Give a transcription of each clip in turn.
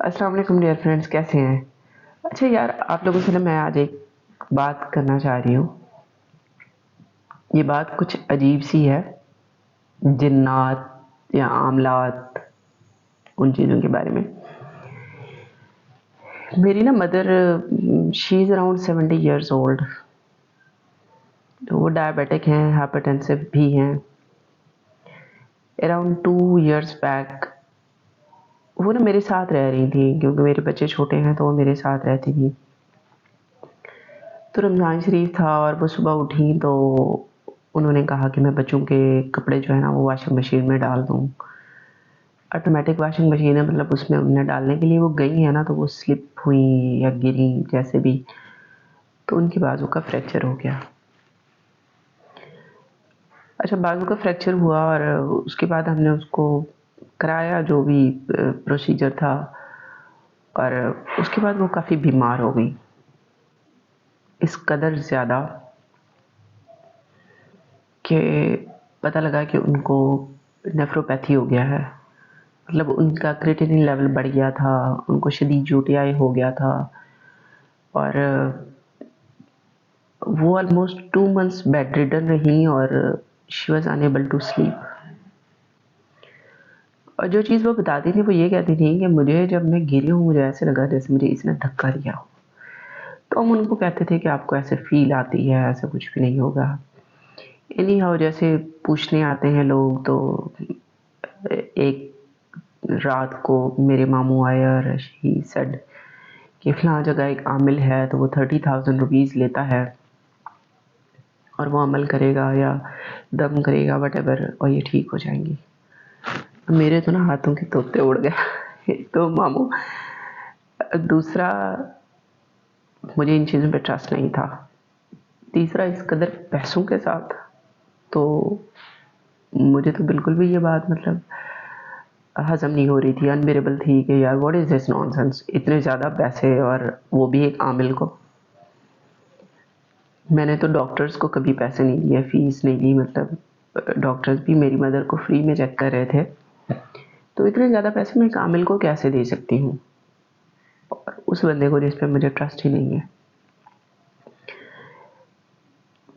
अस्सलाम वालेकुम dear friends, कैसे हैं? अच्छा यार, आप लोगों से ना मैं आज एक बात करना चाह रही हूँ। ये बात कुछ अजीब सी है। जिन्नात या आमलात, उन चीज़ों के बारे में। मेरी ना mother, she is around 70 years old. वो डायबिटिक हैं, हाइपरटेंसिव भी हैं। अराउंड 2 ईयर्स बैक वो ना मेरे साथ रह रही थी, क्योंकि मेरे बच्चे छोटे हैं तो वो मेरे साथ रहती थी। तो रमज़ान शरीफ था और वो सुबह उठी तो उन्होंने कहा कि मैं बच्चों के कपड़े जो है ना वो वॉशिंग मशीन में डाल दूँ। ऑटोमेटिक वॉशिंग मशीन है, मतलब उसमें उन्हें डालने के लिए वो गई है ना, तो वो स्लिप हुई या गिरी जैसे भी, तो उनकी बाजू का फ्रैक्चर हो गया। अच्छा, बाजू का फ्रैक्चर हुआ और उसके बाद हमने उसको कराया जो भी प्रोसीजर था, और उसके बाद वो काफ़ी बीमार हो गई, इस कदर ज़्यादा कि पता लगा कि उनको नेफ्रोपैथी हो गया है। मतलब उनका क्रिएटिनिन लेवल बढ़ गया था, उनको शदीद यूटीआई हो गया था, और वो ऑलमोस्ट 2 मंथ्स बेड रिडन रहीं और she was unable to sleep. और जो चीज़ वो बताती थी वो ये कहती थी कि मुझे जब मैं गिरी हूँ, मुझे ऐसे लगा जैसे मुझे इसने धक्का दिया हो। तो हम उनको कहते थे कि आपको ऐसे फ़ील आती है, ऐसा कुछ भी नहीं होगा। एनी हाउ, जैसे पूछने आते हैं लोग, तो एक रात को मेरे मामू आए और ही सेड कि फ़लाँ जगह एक आमिल है, तो वो 30,000 रुपीज़ लेता है और वो अमल करेगा या दम करेगा, वटेवर, और ये ठीक हो जाएंगी। मेरे तो ना हाथों के तोते उड़ गए। एक तो मामू, दूसरा मुझे इन चीज़ों पे ट्रस्ट नहीं था, तीसरा इस कदर पैसों के साथ, तो मुझे तो बिल्कुल भी ये बात मतलब हज़म नहीं हो रही थी, अनबिरेबल थी कि यार व्हाट इज़ दिस नॉनसेंस, इतने ज़्यादा पैसे और वो भी एक आमिल को। मैंने तो डॉक्टर्स को कभी पैसे नहीं दिए, फ़ीस नहीं ली, मतलब डॉक्टर्स भी मेरी मदर को फ्री में चेक कर रहे थे, तो इतने ज़्यादा पैसे मैं एक आमिल को कैसे दे सकती हूँ, और उस बंदे को जिस पे मुझे ट्रस्ट ही नहीं है।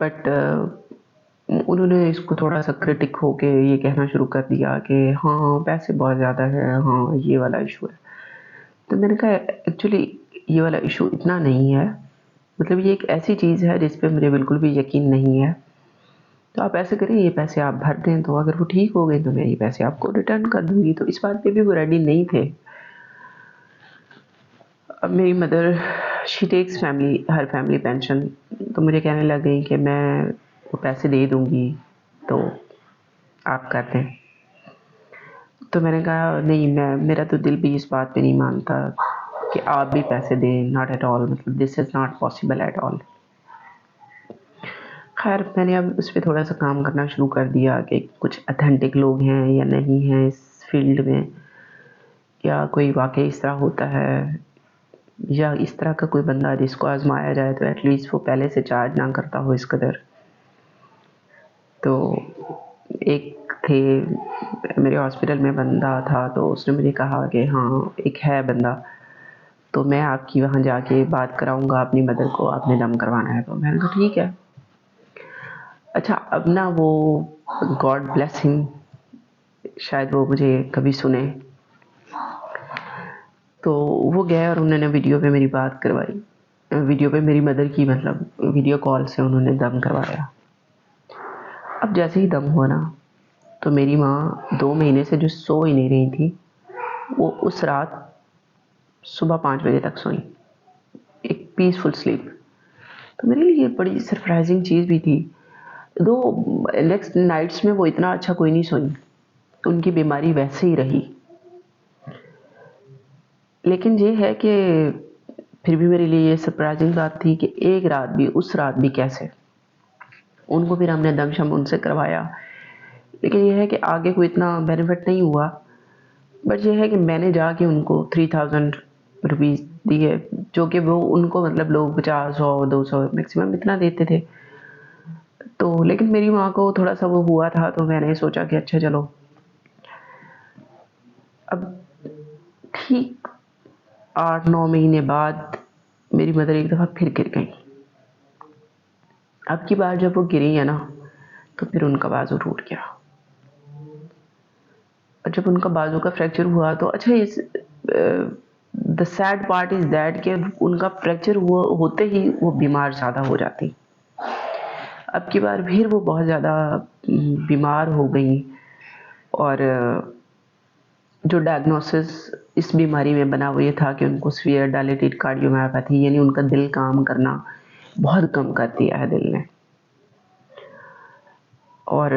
बट उन्होंने इसको थोड़ा सा क्रिटिक होके ये कहना शुरू कर दिया कि हाँ पैसे बहुत ज़्यादा है, हाँ ये वाला इशू है। तो मैंने कहा एक्चुअली ये वाला इशू इतना नहीं है, मतलब ये एक ऐसी चीज़ है जिस पे मुझे बिल्कुल भी यकीन नहीं है। तो आप ऐसे करें, ये पैसे आप भर दें, तो अगर वो ठीक हो गए तो मैं ये पैसे आपको रिटर्न कर दूँगी। तो इस बात पे भी वो रेडी नहीं थे। अब मेरी mother, she takes her family pension, तो मुझे कहने लग गई कि मैं वो पैसे दे दूँगी, तो आप कर दें। तो मैंने कहा नहीं, मेरा तो दिल भी इस बात पे नहीं मानता कि आप भी पैसे दें, नॉट एट ऑल, मतलब this is not possible at all. खैर मैंने अब उस पर थोड़ा सा काम करना शुरू कर दिया कि कुछ अथेंटिक लोग हैं या नहीं हैं इस फील्ड में, या कोई वाकई इस तरह होता है, या इस तरह का कोई बंदा जिसको आजमाया जाए तो एटलीस्ट वो पहले से चार्ज ना करता हो इस कदर। तो एक थे मेरे हॉस्पिटल में बंदा था, तो उसने मुझे कहा कि हाँ एक है बंदा, तो मैं आपकी वहाँ जाके बात कराऊंगा अपनी मदर को, आपने दम करवाना है। तो मैंने कहा ठीक है। अच्छा, अब ना वो, गॉड ब्लेस हिम, शायद वो मुझे कभी सुने, तो वो गए और उन्होंने वीडियो पे मेरी बात करवाई, वीडियो पे मेरी मदर की, मतलब वीडियो कॉल से उन्होंने दम करवाया। अब जैसे ही दम हुआ ना, तो मेरी माँ 2 महीने से जो सो ही नहीं रही थी, वो उस रात सुबह 5 बजे तक सोई, एक पीसफुल स्लीप। तो मेरे लिए बड़ी सरप्राइजिंग चीज़ भी थी। दो नेक्स्ट नाइट्स में वो इतना अच्छा कोई नहीं सोई, उनकी बीमारी वैसे ही रही। लेकिन ये है कि फिर भी मेरे लिए ये सरप्राइजिंग बात थी कि एक रात भी, उस रात भी कैसे, उनको फिर हमने दम शम उनसे करवाया। लेकिन ये है कि आगे कोई इतना बेनिफिट नहीं हुआ। बट ये है कि मैंने जाके उनको 3000 रुपीज़ दिए, जो कि वो उनको, मतलब लोग 50, 100, 200 मैक्सिमम इतना देते थे। तो लेकिन मेरी माँ को थोड़ा सा वो हुआ था, तो मैंने सोचा कि अच्छा चलो, अब ठीक 8-9 महीने बाद मेरी मदर एक दफ़ा फिर गिर गई। अब की बार जब वो गिरी है ना, तो फिर उनका बाजू टूट गया। और जब उनका बाजू का फ्रैक्चर हुआ तो अच्छा, इस the sad part is that कि उनका फ्रैक्चर हुआ होते ही वो बीमार ज़्यादा हो जाती। अब की बार फिर वो बहुत ज़्यादा बीमार हो गई, और जो डायग्नोसिस इस बीमारी में बना वो ये था कि उनको सीवियर डायलेटेड कार्डियोमायोपैथी, यानी उनका दिल काम करना बहुत कम कर दिया है दिल ने। और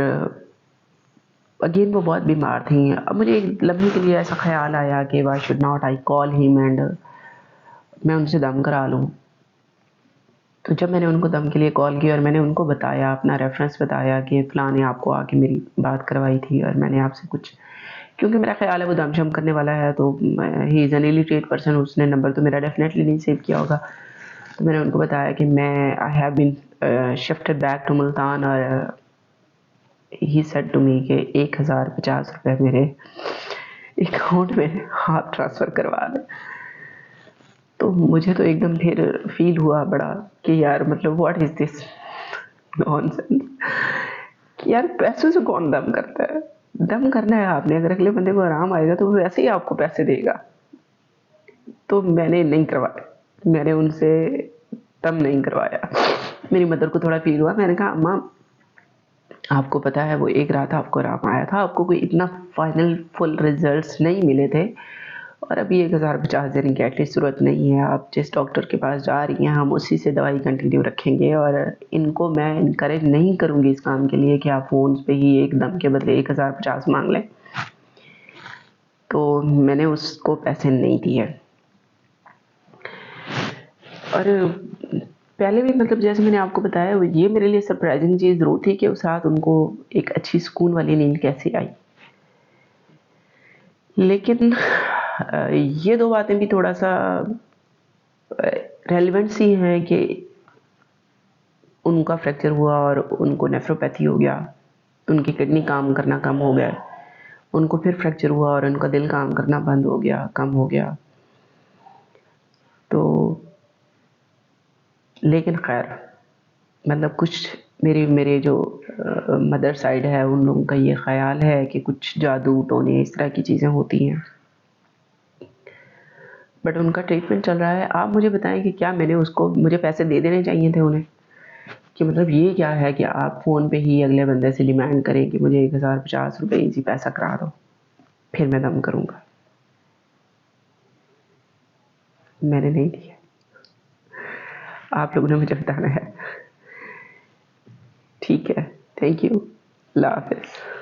अगेन वो बहुत बीमार थी। अब मुझे एक लम्हे के लिए ऐसा ख्याल आया कि why should not I call him and मैं उनसे दम करा लूँ। तो जब मैंने उनको दम के लिए कॉल किया और मैंने उनको बताया, अपना रेफरेंस बताया कि फ़लाँ ने आपको आके मेरी बात करवाई थी और मैंने आपसे कुछ, क्योंकि मेरा ख्याल है वो दम शम करने वाला है, तो he is an illiterate person, उसने नंबर तो मेरा डेफिनेटली नहीं सेव किया होगा। तो मैंने उनको बताया कि मैं I have been shifted back to Multan, और ही सेड टू मी कि 1050 रुपये मेरे अकाउंट में हाथ ट्रांसफ़र करवा दें। तो मुझे तो एकदम फिर फ़ील हुआ बड़ा कि यार मतलब व्हाट इज़ दिस नॉनसेंस, कि यार पैसों से कौन दम करता है? दम करना है आपने, अगर अगले बंदे को आराम आएगा तो वो वैसे ही आपको पैसे देगा। तो मैंने नहीं करवाया, मैंने उनसे दम नहीं करवाया। मेरी मदर को थोड़ा फ़ील हुआ, मैंने कहा अम्मा आपको पता है वो एक रात आपको आराम आया था, आपको कोई इतना फाइनल फुल रिजल्ट्स नहीं मिले थे, और अभी 1050 देने की एटलीस्ट ज़रूरत नहीं है। आप जिस डॉक्टर के पास जा रही हैं हम उसी से दवाई कंटिन्यू रखेंगे, और इनको मैं इनकरेज नहीं करूँगी इस काम के लिए कि आप फ़ोन पे ही एक दम के बदले 1050 मांग लें। तो मैंने उसको पैसे नहीं दिए। और पहले भी मतलब जैसे मैंने आपको बताया, ये मेरे लिए सरप्राइजिंग चीज़ ज़रूर थी कि उस रात उनको एक अच्छी सुकून वाली नींद कैसे आई। लेकिन ये 2 बातें भी थोड़ा-सा रेलेवेंट सी हैं कि उनका फ्रैक्चर हुआ और उनको नेफ्रोपैथी हो गया, उनकी किडनी काम करना कम हो गया, उनको फिर फ्रैक्चर हुआ और उनका दिल काम करना बंद हो गया, कम हो गया। तो लेकिन खैर मतलब कुछ मेरे मेरे जो मदर साइड है उन लोगों का ये ख़्याल है कि कुछ जादू टोने इस तरह की चीज़ें होती हैं। बट उनका ट्रीटमेंट चल रहा है। आप मुझे बताएं कि क्या मुझे पैसे दे देने चाहिए थे उन्हें, कि मतलब ये क्या है कि आप फ़ोन पे ही अगले बंदे से डिमांड करें कि मुझे 1050 रुपये इजी पैसा करा दो, फिर मैं दम करूँगा। मैंने नहीं दिया, आप लोगों ने मुझे बताना है। ठीक है, थैंक यू, अल्लाह हाफ़िज़।